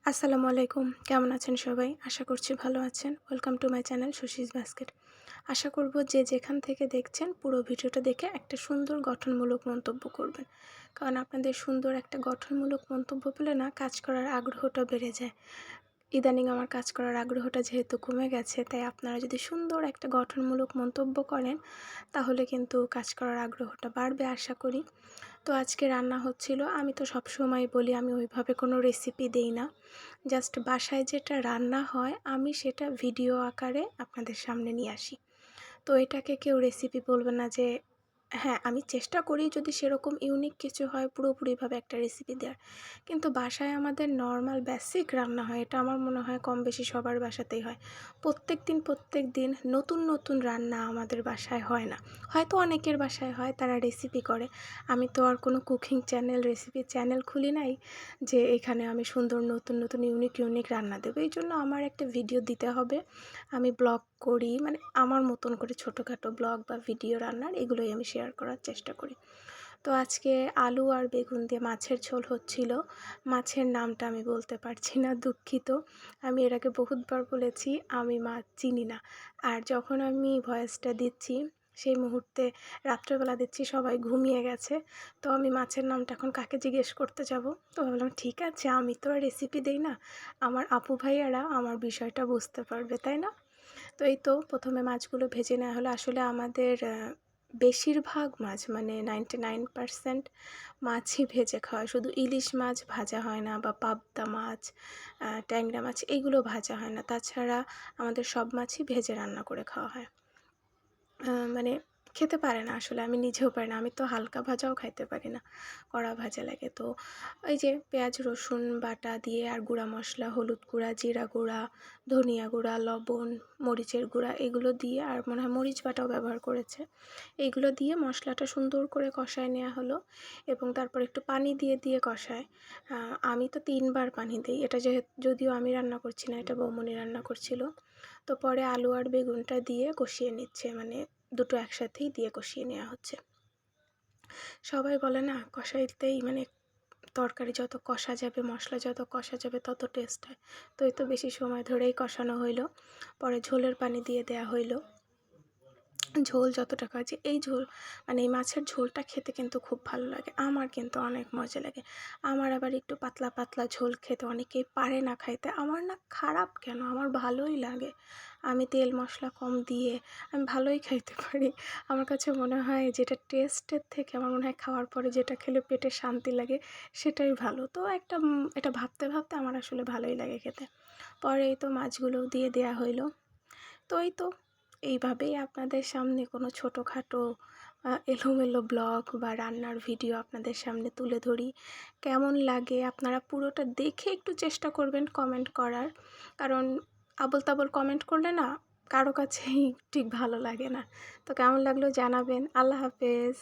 আসসালামু আলাইকুম। কেমন আছেন সবাই? আশা করছি ভালো আছেন। ওয়েলকাম টু মাই চ্যানেল সুশিস বাস্কেট। আশা করব যে যেখান থেকে দেখছেন পুরো ভিডিওটা দেখে একটা সুন্দর গঠনমূলক মন্তব্য করবেন। কারণ আপনাদের সুন্দর একটা গঠনমূলক মন্তব্য পেলে না কাজ করার আগ্রহটা বেড়ে যায়। ইদানিং আমার কাজ করার আগ্রহটা যেহেতু কমে গেছে, তাই আপনারা যদি সুন্দর একটা গঠনমূলক মন্তব্য করেন তাহলে কিন্তু কাজ করার আগ্রহটা বাড়বে আশা করি। তো আজকে রান্না হচ্ছিল, আমি তো সবসময় বলি আমি ওইভাবে কোনো রেসিপি দেই না। জাস্ট বাসায় যেটা রান্না হয় আমি সেটা ভিডিও আকারে আপনাদের সামনে নিয়ে আসি। তো এটাকে কেউ রেসিপি বলবে না যে হ্যাঁ, আমি চেষ্টা করি যদি সেরকম ইউনিক কিছু হয় পুরোপুরিভাবে একটা রেসিপি দেওয়ার। কিন্তু বাসায় আমাদের নরমাল বেসিক রান্না হয়, এটা আমার মনে হয় কম বেশি সবার বাসাতেই হয়। প্রত্যেক দিন নতুন নতুন রান্না আমাদের বাসায় হয় না। হয়তো অনেকের বাসায় হয়, তারা রেসিপি করে। আমি তো আর কোনো কুকিং চ্যানেল, রেসিপি চ্যানেল খুলি নাই যে এখানে আমি সুন্দর নতুন নতুন ইউনিক রান্না দেবো। এই জন্য আমার একটা ভিডিও দিতে হবে। আমি ব্লগ করি, মানে আমার মতন করে ছোটোখাটো ব্লগ বা ভিডিও রান্নার এগুলোই আমি শেয়ার করার চেষ্টা করি। তো আজকে আলু আর বেগুন দিয়ে মাছের ঝোল হচ্ছিল। মাছের নামটা আমি বলতে পারছি না, দুঃখিত। আমি এর আগে বহুতবার বলেছি আমি মাছ চিনি না। আর যখন আমি ভয়েসটা দিচ্ছি সেই মুহূর্তে রাত্রেবেলা দিচ্ছি সবাই ঘুমিয়ে গেছে। তো আমি মাছের নামটা এখন কাকে জিজ্ঞেস করতে যাব? তো ভাবলাম ঠিক আছে, আমি তো আর রেসিপি দেই না, আমার আপু ভাইয়ারা আমার বিষয়টা বুঝতে পারবে, তাই না? তো এই তো প্রথমে মাছগুলো ভেজে নেওয়া হলো। আসলে আমাদের বেশিরভাগ মাছ, মানে 99% মাছই ভেজে খাওয়া হয়। শুধু ইলিশ মাছ ভাজা হয় না, বা পাবদা মাছ, ট্যাংরা মাছ এগুলো ভাজা হয় না। তাছাড়া আমাদের সব মাছই ভেজে রান্না করে খাওয়া হয়। মানে খেতে পারে না আসলে, আমি নিজেও পারি না। আমি তো হালকা ভাজাও খাইতে পারি না, কড়া ভাজা লাগে। তো এই যে পেঁয়াজ রসুন বাটা দিয়ে আর গুঁড়া মশলা, হলুদ গুঁড়া, জিরা গুঁড়া, ধনিয়া গুঁড়া, লবণ, মরিচের গুঁড়া এগুলো দিয়ে, আর মনে হয় মরিচ বাটাও ব্যবহার করেছে, এইগুলো দিয়ে মশলাটা সুন্দর করে কষায় নেওয়া হলো। এবং তারপর একটু পানি দিয়ে কষায়। আমি তো 3বার পানি দিই, এটা যদিও আমি রান্না করছি না, এটা বৌমনি রান্না করছিল। তো পরে আলু আর বেগুনটা দিয়ে কষিয়ে নিচ্ছে, মানে দুটো একসাথেই দিয়ে কষিয়ে নেওয়া হচ্ছে। সবাই বলে না কষাইতেই, মানে তরকারি যত কষা যাবে, মশলা যত কষা যাবে তত টেস্ট হয়। তো এই তো বেশি সময় ধরেই কষানো হইলো। পরে ঝোলের পানি দিয়ে দেয়া হইলো। ঝোল যতটা খাওয়া যায়, এই ঝোল মানে এই মাছের ঝোলটা খেতে কিন্তু খুব ভালো লাগে, আমার কিন্তু অনেক মজা লাগে। আমার আবার একটু পাতলা পাতলা ঝোল খেতে অনেকেই পারে না খাইতে, আমার না খারাপ কেন, আমার ভালোই লাগে। আমি তেল মশলা কম দিয়ে আমি ভালোই খাইতে পারি। আমার কাছে মনে হয় যেটা টেস্টের থেকে আমার মনে হয় খাওয়ার পরে যেটা খেলে পেটে শান্তি লাগে সেটাই ভালো। তো এটা ভাবতে ভাবতে আমার আসলে ভালোই লাগে খেতে। পরে এই তো মাছগুলোও দিয়ে দেয়া হইলো। তো এই তো এইভাবেই আপনাদের সামনে কোনো ছোটোখাটো এলোমেলো ব্লগ বা রান্নার ভিডিও আপনাদের সামনে তুলে ধরি। কেমন লাগে আপনারা পুরোটা দেখে একটু চেষ্টা করবেন কমেন্ট করার। কারণ আবোল তাবোল কমেন্ট করলে না কারো কাছেই ঠিক ভালো লাগে না। তো কেমন লাগলো জানাবেন। আল্লাহ হাফেজ।